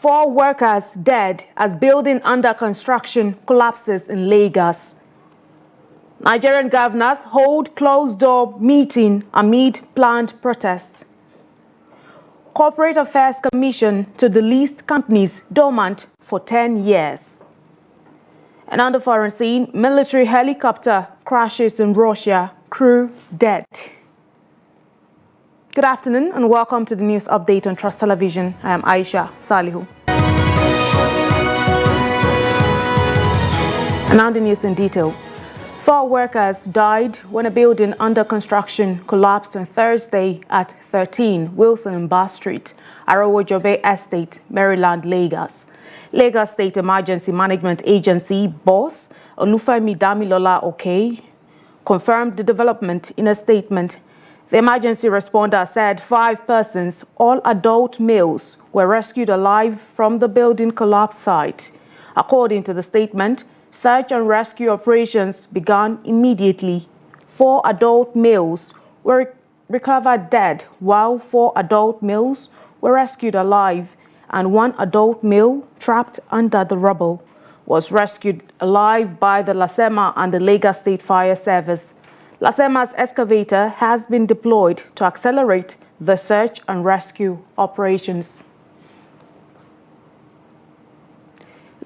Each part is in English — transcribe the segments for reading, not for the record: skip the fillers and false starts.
4 workers dead as building under construction collapses in Lagos. Nigerian governors hold closed-door meeting amid planned protests. Corporate Affairs Commission to delist companies dormant for 10 years. And on the foreign scene, military helicopter crashes in Russia, crew dead. Good afternoon and welcome to the news update on Trust Television. I am Aisha Salihu. And now the news in detail. 4 workers died when a building under construction collapsed on Thursday at 13 Wilson Bar Street, Arowojobe Estate, Maryland, Lagos. Lagos State Emergency Management Agency boss Olufemi Damilola Oke confirmed the development in a statement. The emergency responder said 5 persons, all adult males, were rescued alive from the building collapse site. According to the statement, search and rescue operations began immediately. 4 adult males were recovered dead, while 4 adult males were rescued alive, and 1 adult male trapped under the rubble was rescued alive by the Lasema and the Lagos State Fire Service. Lasema's excavator has been deployed to accelerate the search and rescue operations.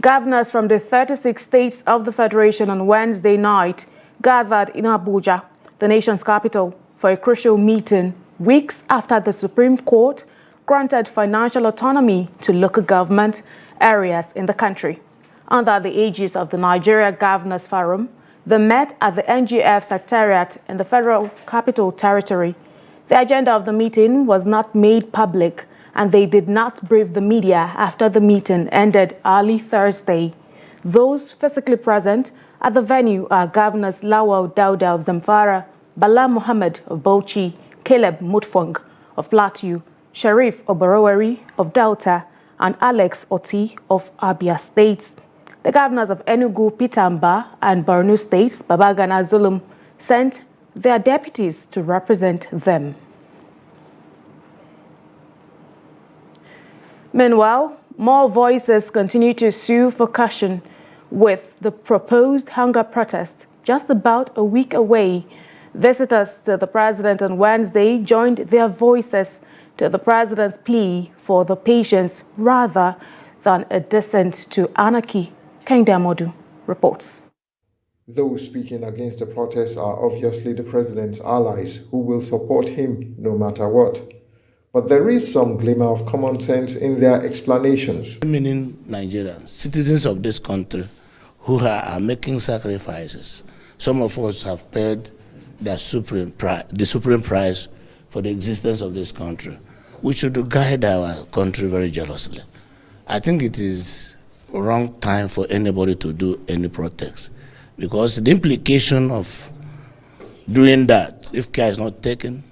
Governors from the 36 states of the Federation on Wednesday night gathered in Abuja, the nation's capital, for a crucial meeting weeks after the Supreme Court granted financial autonomy to local government areas in the country. Under the aegis of the Nigeria Governors Forum, they met at the NGF Secretariat in the Federal Capital Territory. The agenda of the meeting was not made public, and they did not brief the media after the meeting ended early Thursday. Those physically present at the venue are Governors Lawal Dauda of Zamfara, Bala Muhammad of Bauchi, Caleb Mutfong of Plateau, Sharif Oboroweri of Delta, and Alex Oti of Abia States. The governors of Enugu, Pitamba, and Borno States, Babagana Zulum, sent their deputies to represent them. Meanwhile, more voices continue to sue for caution with the proposed hunger protest just about a week away. Visitors to the president on Wednesday joined their voices to the president's plea for the patience rather than a descent to anarchy. Kende Amodu reports. Those speaking against the protests are obviously the president's allies who will support him no matter what. But there is some glimmer of common sense in their explanations. Meaning Nigerians, citizens of this country who are making sacrifices. Some of us have paid the supreme price for the existence of this country. We should guide our country very jealously. I think it is a wrong time for anybody to do any protest, because the implication of doing that, if care is not taken,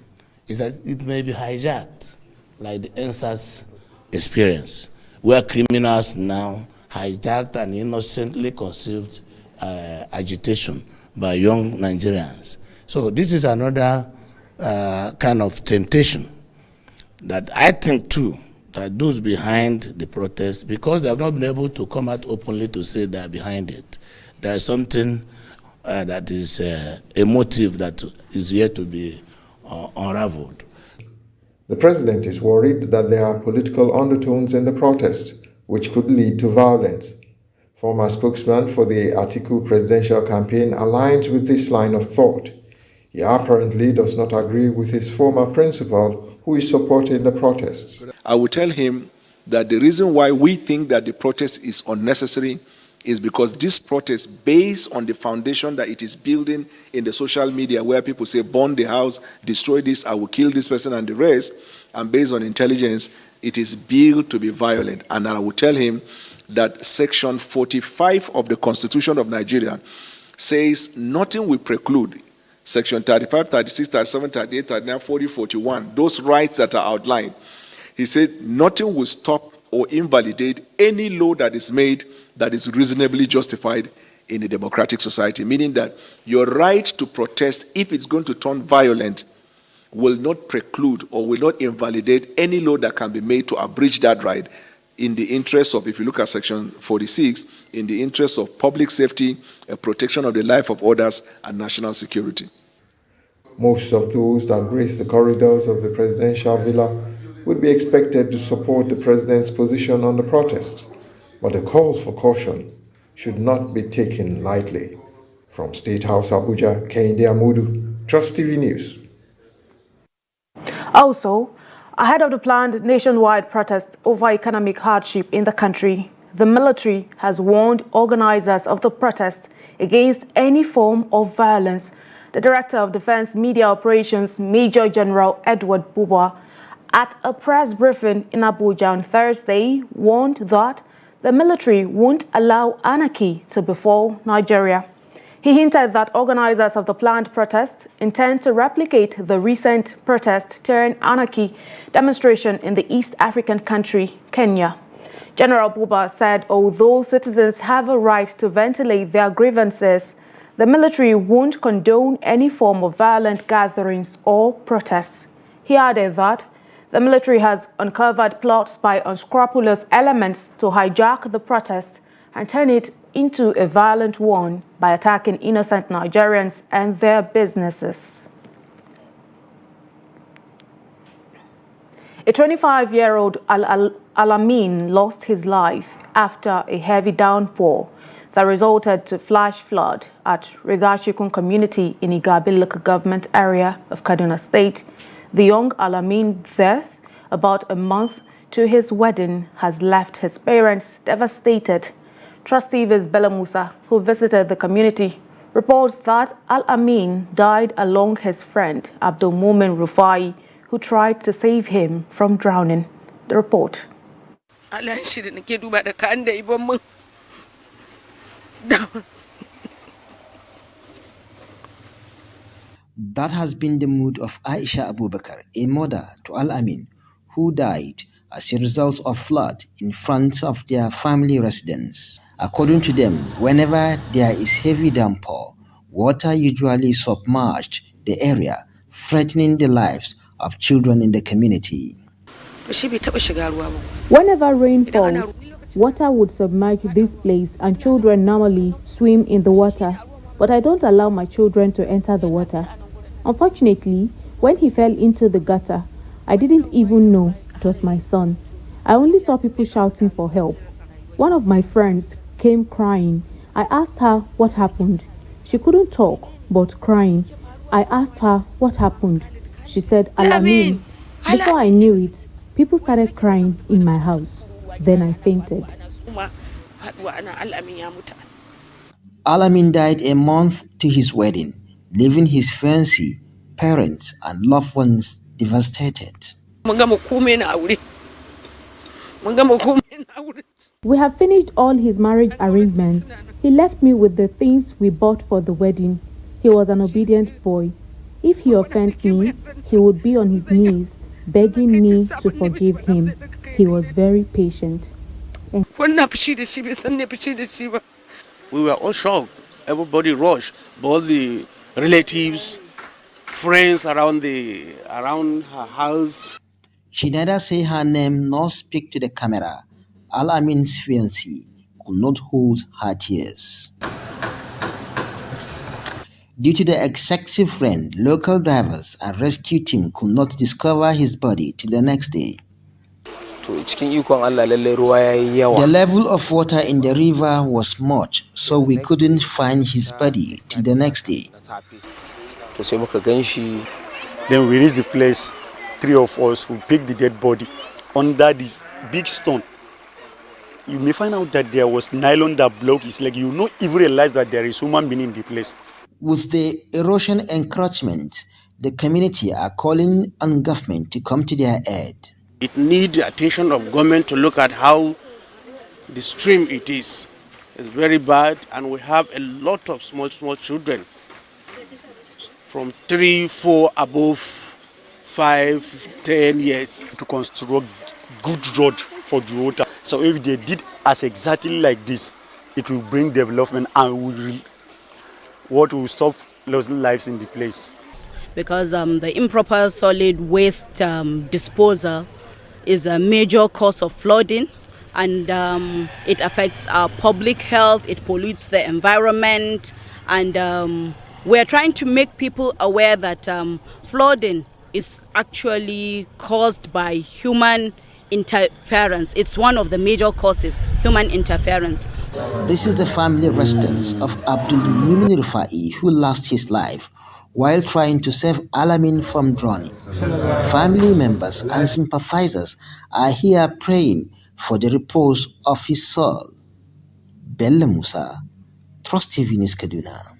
is that it may be hijacked, like the NSAS experience, where criminals now hijacked an innocently conceived agitation by young Nigerians. So this is another kind of temptation that I think too, that those behind the protest, because they have not been able to come out openly to say they are behind it, there is something that is a motive that is yet to be unraveled. The president is worried that there are political undertones in the protest, which could lead to violence. Former spokesman for the Atiku presidential campaign aligns with this line of thought. He apparently does not agree with his former principal, who is supporting the protests. I will tell him that the reason why we think that the protest is unnecessary is because this protest, based on the foundation that it is building in the social media, where people say, burn the house, destroy this, I will kill this person and the rest, and based on intelligence, it is built to be violent. And I will tell him that Section 45 of the Constitution of Nigeria says nothing will preclude Section 35, 36, 37, 38, 39, 40, 41, those rights that are outlined. He said nothing will stop or invalidate any law that is made that is reasonably justified in a democratic society, meaning that your right to protest, if it's going to turn violent, will not preclude or will not invalidate any law that can be made to abridge that right. in the interest of, if you look at section 46, in the interest of public safety, protection of the life of others, and national security. Most of those that grace the corridors of the presidential villa would be expected to support the president's position on the protest, but the calls for caution should not be taken lightly. From State House Abuja, Kehinde Amudu, Trust TV News. Also, ahead of the planned nationwide protest over economic hardship in the country, the military has warned organizers of the protest against any form of violence. The Director of Defense Media Operations, Major General Edward Buba, at a press briefing in Abuja on Thursday, warned that the military won't allow anarchy to befall Nigeria. He hinted that organizers of the planned protest intend to replicate the recent protest-turn-anarchy demonstration in the East African country, Kenya. General Buba said although citizens have a right to ventilate their grievances, the military won't condone any form of violent gatherings or protests. He added that the military has uncovered plots by unscrupulous elements to hijack the protest and turn it into a violent one by attacking innocent Nigerians and their businesses. A 25-year-old Al-Amin lost his life after a heavy downpour that resulted to flash flood at Rigashikun community in Igabi local government area of Kaduna State. The young Al-Amin's death, about a month to his wedding, has left his parents devastated. Trust TV's Bella Musa, who visited the community, reports that Al-Amin died along his friend Abdul Mumin Rufai, who tried to save him from drowning. The report. That has been the mood of Aisha Abubakar, a mother to Al-Amin, who died as a result of flood in front of their family residence. According to them, whenever there is heavy downpour, water usually submerged the area, threatening the lives of children in the community. Whenever rain falls, water would submerge this place and children normally swim in the water, but I don't allow my children to enter the water. Unfortunately, when he fell into the gutter, I didn't even know it was my son. I only saw people shouting for help. One of my friends came crying. I asked her what happened. She couldn't talk, but crying. I asked her what happened. She said, Al-Amin. Before I knew it, people started crying in my house. Then I fainted. Al-Amin died a month to his wedding, leaving his fiancée, parents, and loved ones devastated. We have finished all his marriage arrangements. He left me with the things we bought for the wedding. He was an obedient boy. If he offends me, he would be on his knees, begging me to forgive him. He was very patient. We were all shocked. Everybody rushed. All the relatives, friends around her house. She neither say her name nor speak to the camera. Al-Amin's fiancée could not hold her tears. Due to the excessive rain, local drivers and rescue team could not discover his body till the next day. The level of water in the river was much, so we couldn't find his body till the next day. Then we reached the place, three of us who picked the dead body under this big stone. You may find out that there was nylon that blocked his leg. You not even realize that there is human being in the place. With the erosion encroachment, the community are calling on government to come to their aid. It needs the attention of government to look at how the stream it is. It's very bad, and we have a lot of small children from 3, 4, above 5, 10 years. To construct good road for the water. So if they did as exactly like this, it will bring development and will stop losing lives in the place. Because the improper solid waste disposal is a major cause of flooding and it affects our public health, it pollutes the environment, and we're trying to make people aware that flooding is actually caused by human interference. It's one of the major causes, human interference. This is the family residence of Abdul Mumin Rufai, who lost his life while trying to save Alamin from drowning. Family members and sympathizers are here praying for the repose of his soul. Bella Musa, Trust TV News Kaduna.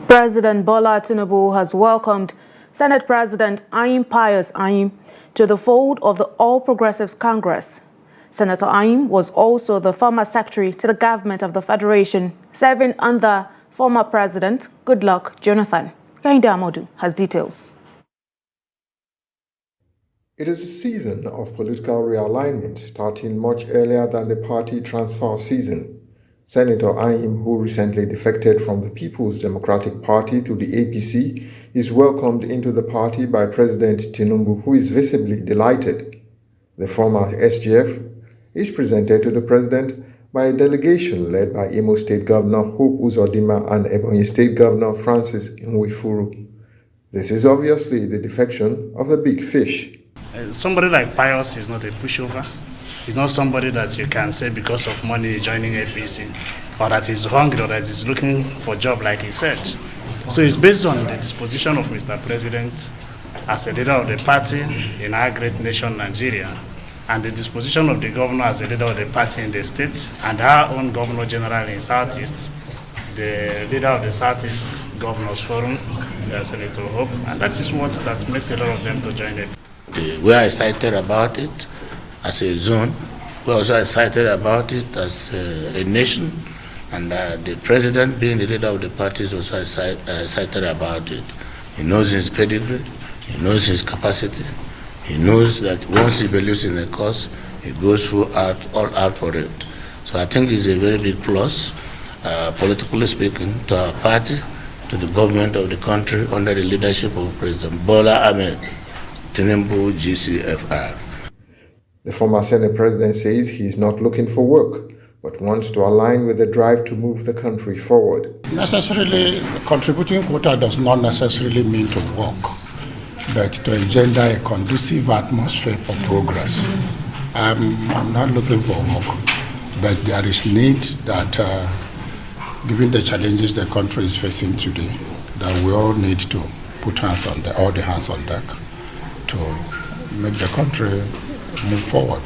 President Bola Tinubu has welcomed Senate President Ayim Pius Ayim to the fold of the All Progressives Congress. Senator Ayim was also the former secretary to the government of the Federation, serving under former President Goodluck Jonathan. Kehinde Amodu has details. It is a season of political realignment starting much earlier than the party transfer season. Senator Ayim, who recently defected from the People's Democratic Party to the APC, is welcomed into the party by President Tinubu, who is visibly delighted. The former SGF is presented to the president by a delegation led by Imo State Governor Hope Uzodinma and Ebonyi State Governor Francis Nwifuru. This is obviously the defection of a big fish. Somebody like Pius is not a pushover. He's not somebody that you can say because of money joining APC, or that he's hungry, or that he's looking for a job like he said. So it's based on the disposition of Mr. President as a leader of the party in our great nation, Nigeria, and the disposition of the governor as a leader of the party in the state, and our own governor general in Southeast, the leader of the Southeast Governors Forum, Senator Hope, and that is what that makes a lot of them to join it. We are excited about it as a zone. We're also excited about it as a nation, and the president, being the leader of the party, is also excited about it. He knows his pedigree, he knows his capacity, he knows that once he believes in a cause, he goes all out for it. So I think it's a very big plus, politically speaking, to our party, to the government of the country under the leadership of President Bola Ahmed Tinubu GCFR. The former Senate president says he is not looking for work, but wants to align with the drive to move the country forward. Necessarily, contributing quota does not necessarily mean to work, but to engender a conducive atmosphere for progress. I'm not looking for work, but there is need that, given the challenges the country is facing today, that we all need to put all the hands on deck to make the country move forward.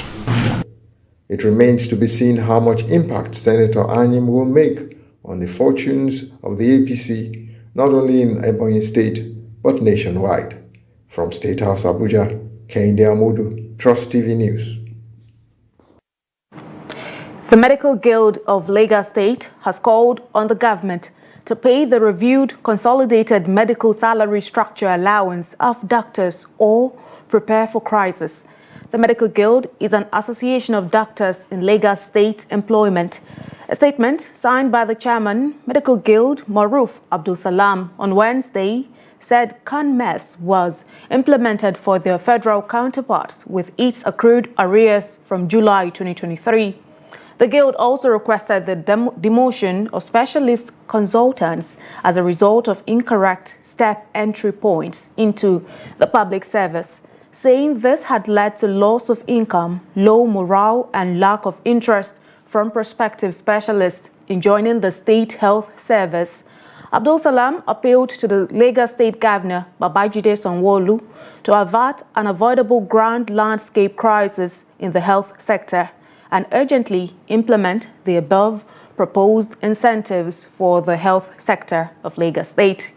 It remains to be seen how much impact Senator Ayim will make on the fortunes of the APC, not only in Ebonyi State, but nationwide. From State House Abuja, Kehinde Amodu, Trust TV News. The Medical Guild of Lagos State has called on the government to pay the reviewed Consolidated Medical Salary Structure Allowance of doctors or prepare for crisis. The Medical Guild is an association of doctors in Lagos State employment. A statement signed by the chairman, Medical Guild Maruf Abdul Salam, on Wednesday said CONMES was implemented for their federal counterparts with its accrued arrears from July 2023. The Guild also requested the demotion of specialist consultants as a result of incorrect step entry points into the public service, saying this had led to loss of income, low morale, and lack of interest from prospective specialists in joining the state health service. Abdul Salam appealed to the Lagos State Governor, Babajide Sanwo-Olu, to avert an avoidable grand landscape crisis in the health sector and urgently implement the above proposed incentives for the health sector of Lagos State.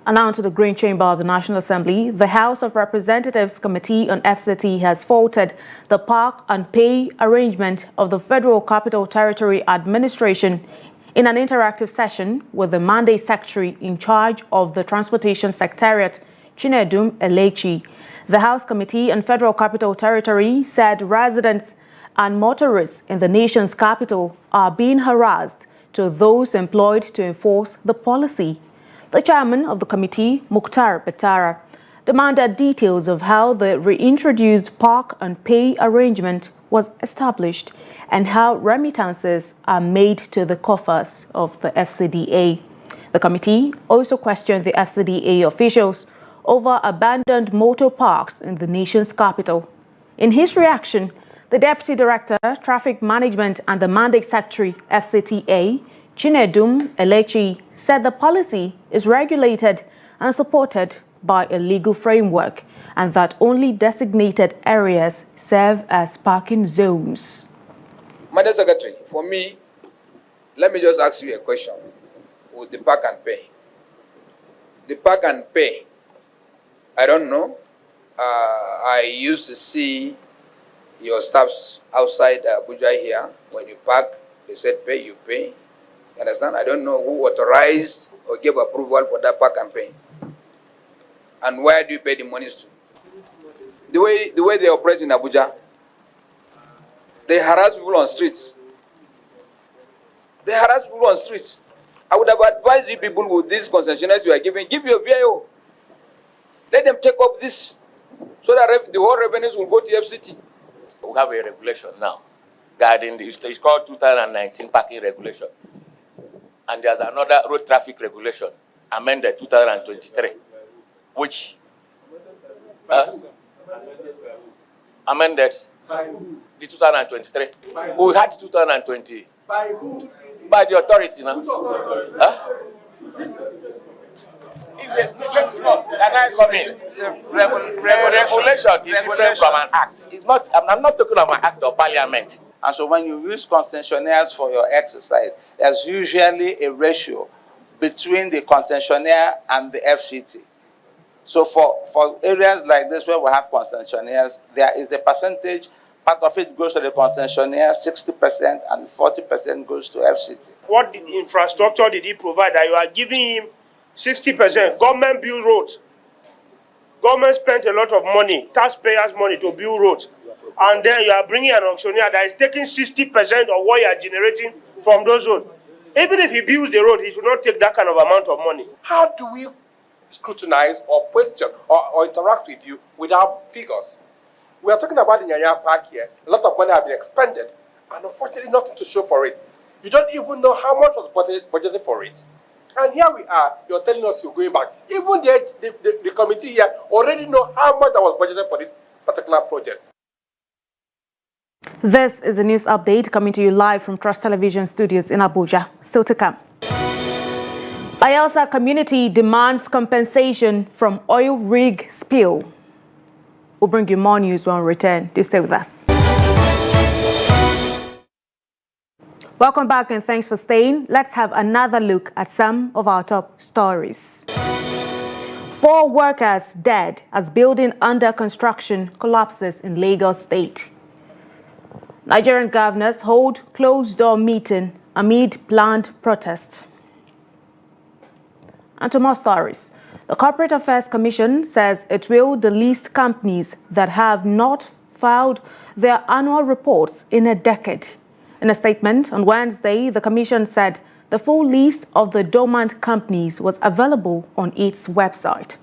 And now to the Green Chamber of the National Assembly. The House of Representatives Committee on FCT has faulted the park and pay arrangement of the Federal Capital Territory Administration in an interactive session with the mandate secretary in charge of the Transportation Secretariat, Chinedum Elechi. The House Committee on Federal Capital Territory said residents and motorists in the nation's capital are being harassed to those employed to enforce the policy. The chairman of the committee, Mukhtar Betara, demanded details of how the reintroduced park and pay arrangement was established and how remittances are made to the coffers of the FCDA. The committee also questioned the FCDA officials over abandoned motor parks in the nation's capital. In his reaction, the Deputy Director, Traffic Management and the Mandate Secretary, FCTA, Chinedum Elechi, said the policy is regulated and supported by a legal framework and that only designated areas serve as parking zones. Madam Secretary, for me, let me just ask you a question with the park and pay. The park and pay, I don't know. I used to see your staffs outside Abuja here. When you park, they said pay, you pay. You understand? I don't know who authorized or gave approval for that park and pay. And where do you pay the monies to? The way they operate in Abuja, they harass people on streets. They harass people on streets. I would have advised you people with these concessionaires you are giving, give your VIO. Let them take up this so that the whole revenues will go to FCT. We have a regulation now guarding it's called 2019 parking regulation. And there's another road traffic regulation amended 2023, which amended the 2023. We had 2020 by the authority now. Let's not. Regulation is different from an act. It's not. I'm not talking about an act of parliament. And so when you use concessionaires for your exercise, there's usually a ratio between the concessionaire and the FCT. So for areas like this where we have concessionaires, there is a percentage, part of it goes to the concessionaire, 60%, and 40% goes to FCT. What infrastructure did he provide that you are giving him 60%? Government build roads. Government spent a lot of money, taxpayers' money to build roads. And then you are bringing an auctioneer that is taking 60% of what you are generating from those roads. Even if he builds the road, he should not take that kind of amount of money. How do we scrutinize or question or interact with you without figures? We are talking about the Nigerian park here. A lot of money have been expended, and unfortunately nothing to show for it. You don't even know how much was budgeted for it. And here we are, you're telling us you're going back. Even the committee here already know how much that was budgeted for this particular project. This is a news update coming to you live from Trust Television studios in Abuja. Still to come. Bayelsa community demands compensation from oil rig spill. We'll bring you more news when we return. Do stay with us. Welcome back and thanks for staying. Let's have another look at some of our top stories. 4 workers dead as building under construction collapses in Lagos State. Nigerian governors hold closed-door meeting amid planned protests. And to more stories. The Corporate Affairs Commission says it will delist companies that have not filed their annual reports in a decade. In a statement on Wednesday, the Commission said the full list of the dormant companies was available on its website.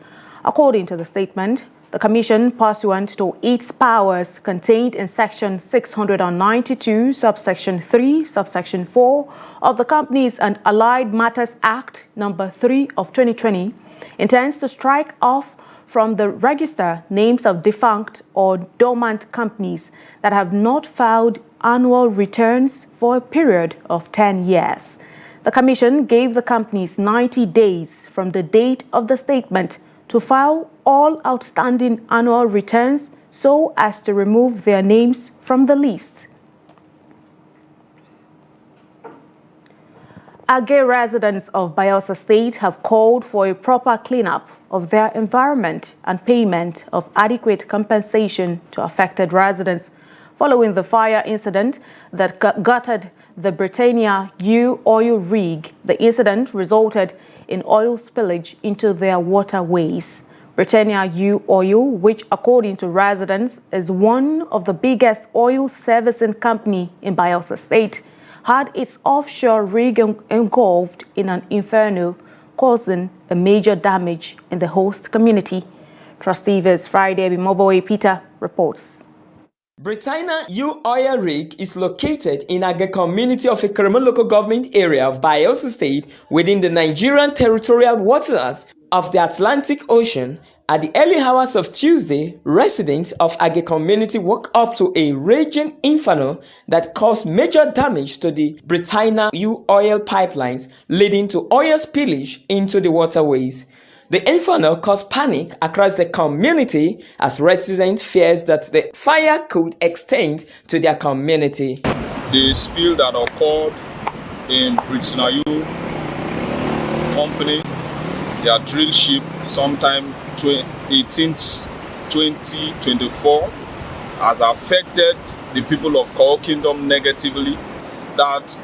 According to the statement, the Commission, pursuant to its powers contained in Section 692, subsection 3, subsection 4 of the Companies and Allied Matters Act No. 3 of 2020, intends to strike off from the register names of defunct or dormant companies that have not filed annual returns for a period of 10 years. The Commission gave the companies 90 days from the date of the statement to file all outstanding annual returns so as to remove their names from the list. Agay residents of Bayelsa State have called for a proper cleanup of their environment and payment of adequate compensation to affected residents following the fire incident that gutted the Britannia U oil rig. The incident resulted in oil spillage into their waterways. Britannia U Oil, which according to residents is one of the biggest oil servicing company in Bayelsa State, had its offshore rig engulfed in an inferno, causing a major damage in the host community. Trust TV's Friday Bimobowe Peter reports. Britannia U oil rig is located in Aga community of Ikoromo local government area of Bayelsa State within the Nigerian territorial waters of the Atlantic Ocean. At the early hours of Tuesday, residents of Aga community woke up to a raging inferno that caused major damage to the Britannia U oil pipelines, leading to oil spillage into the waterways. The inferno caused panic across the community as residents feared that the fire could extend to their community. The spill that occurred in Britannia company, their drill ship, sometime 18th 2024, has affected the people of Kor Kingdom negatively. That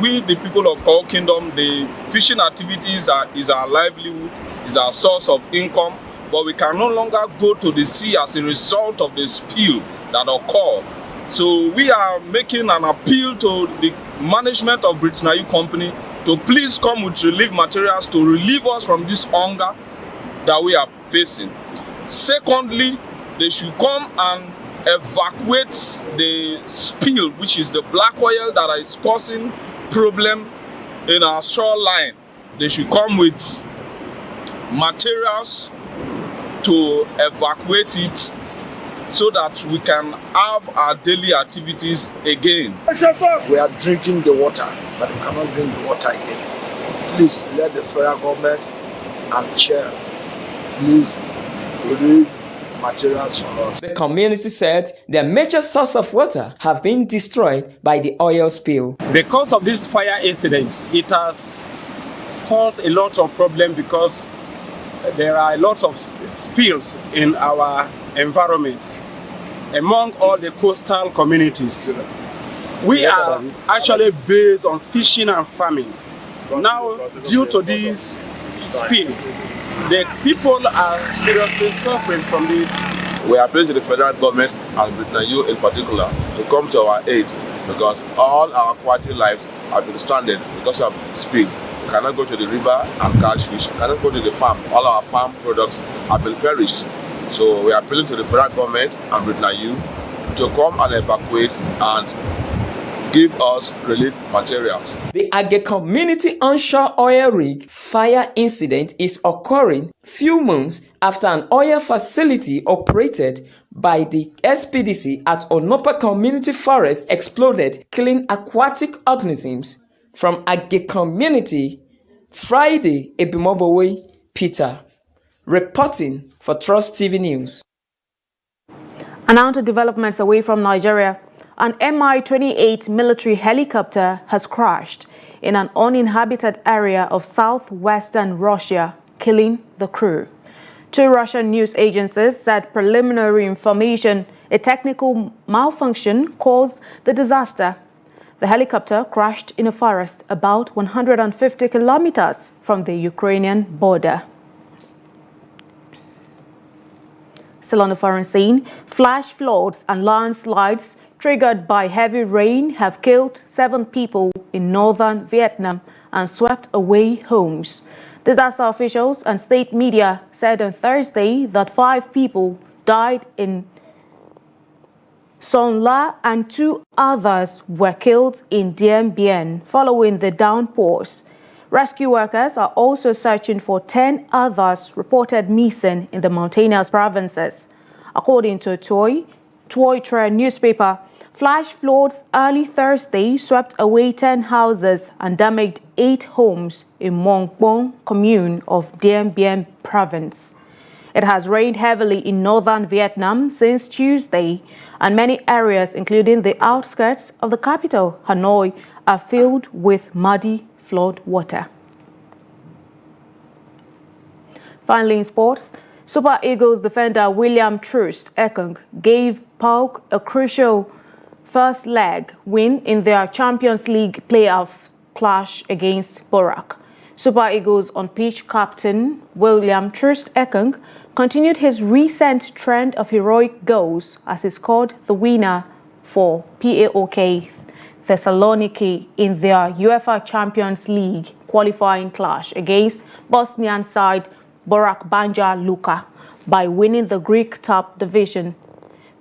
we, the people of Kor Kingdom, the fishing activities is our livelihood, is our source of income, but we can no longer go to the sea as a result of the spill that occurred. So we are making an appeal to the management of Britannia Company to please come with relief materials to relieve us from this hunger that we are facing. Secondly, they should come and evacuate the spill, which is the black oil that is causing problem in our shoreline. They should come with materials to evacuate it so that we can have our daily activities again. We are drinking the water, but we cannot drink the water again. Please let the federal government and chair please release materials for us. The community said their major source of water have been destroyed by the oil spill. Because of this fire incident, it has caused a lot of problem because there are a lot of spills in our environment among all the coastal communities. We are actually based on fishing and farming. Now, due to this spill, the people are seriously suffering from this. We are appealing to the federal government and Britannia in particular to come to our aid because all our quality lives have been stranded because of spill. We cannot go to the river and catch fish. We cannot go to the farm. All our farm products have been perished. So we are appealing to the federal government and Britannia to come and evacuate and give us relief materials. The Aga community onshore oil rig fire incident is occurring few months after an oil facility operated by the SPDC at Onopa Community Forest exploded, killing aquatic organisms. From Aga community, Friday Ebimobowe Peter, reporting for Trust TV News. And now to developments away from Nigeria. An Mi-28 military helicopter has crashed in an uninhabited area of southwestern Russia, killing the crew. Two Russian news agencies said preliminary information, a technical malfunction, caused the disaster. The helicopter crashed in a forest about 150 kilometers from the Ukrainian border. Still on the foreign scene, flash floods and landslides triggered by heavy rain have killed 7 people in northern Vietnam and swept away homes. Disaster officials and state media said on Thursday that 5 people died in Son La and 2 others were killed in Dien Bien following the downpours. Rescue workers are also searching for 10 others reported missing in the mountainous provinces. According to Toi Tre newspaper, flash floods early Thursday swept away 10 houses and damaged 8 homes in Mong Bong commune of Dien Bien province. It has rained heavily in northern Vietnam since Tuesday, and many areas, including the outskirts of the capital, Hanoi, are filled with muddy flood water. Finally in sports, Super Eagles defender William Troost Ekong gave PAOK a crucial first leg win in their Champions League playoff clash against Borac. Super Eagles on-pitch captain William Troost Ekong continued his recent trend of heroic goals as he scored the winner for PAOK Thessaloniki in their UEFA Champions League qualifying clash against Bosnian side Borac Banja Luka. by winning the Greek top division.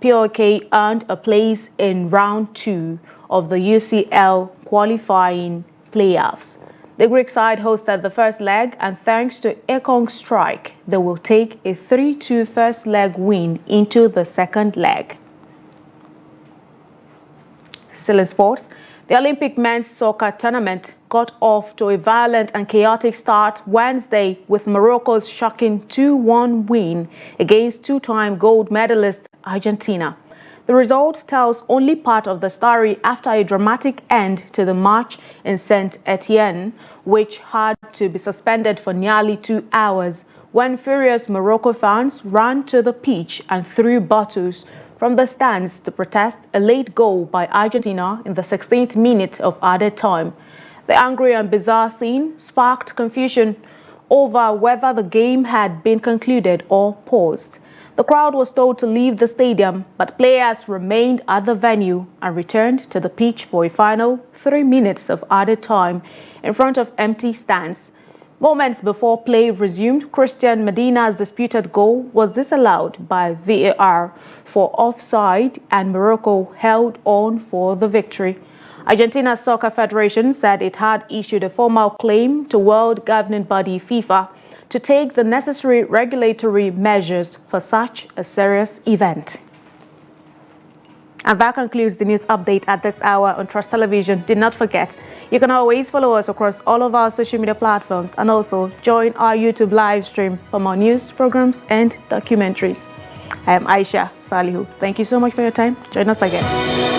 POK earned a place in round 2 of the UCL qualifying playoffs. The Greek side hosted the first leg, and thanks to Ekong's strike, they will take a 3-2 first leg win into the second leg. Still in sports, the Olympic men's soccer tournament got off to a violent and chaotic start Wednesday with Morocco's shocking 2-1 win against two-time gold medalist Argentina. The result tells only part of the story after a dramatic end to the match in Saint Etienne, which had to be suspended for nearly 2 hours when furious Morocco fans ran to the pitch and threw bottles from the stands to protest a late goal by Argentina in the 16th minute of added time. The angry and bizarre scene sparked confusion over whether the game had been concluded or paused. The crowd was told to leave the stadium, but players remained at the venue and returned to the pitch for a final 3 minutes of added time in front of empty stands. Moments before play resumed, Christian Medina's disputed goal was disallowed by VAR for offside, and Morocco held on for the victory. Argentina's Soccer Federation said it had issued a formal claim to world governing body FIFA to take the necessary regulatory measures for such a serious event. And that concludes the news update at this hour on Trust Television. Do not forget, you can always follow us across all of our social media platforms and also join our YouTube live stream for more news, programs, and documentaries. I am Aisha Salihu. Thank you so much for your time. Join us again.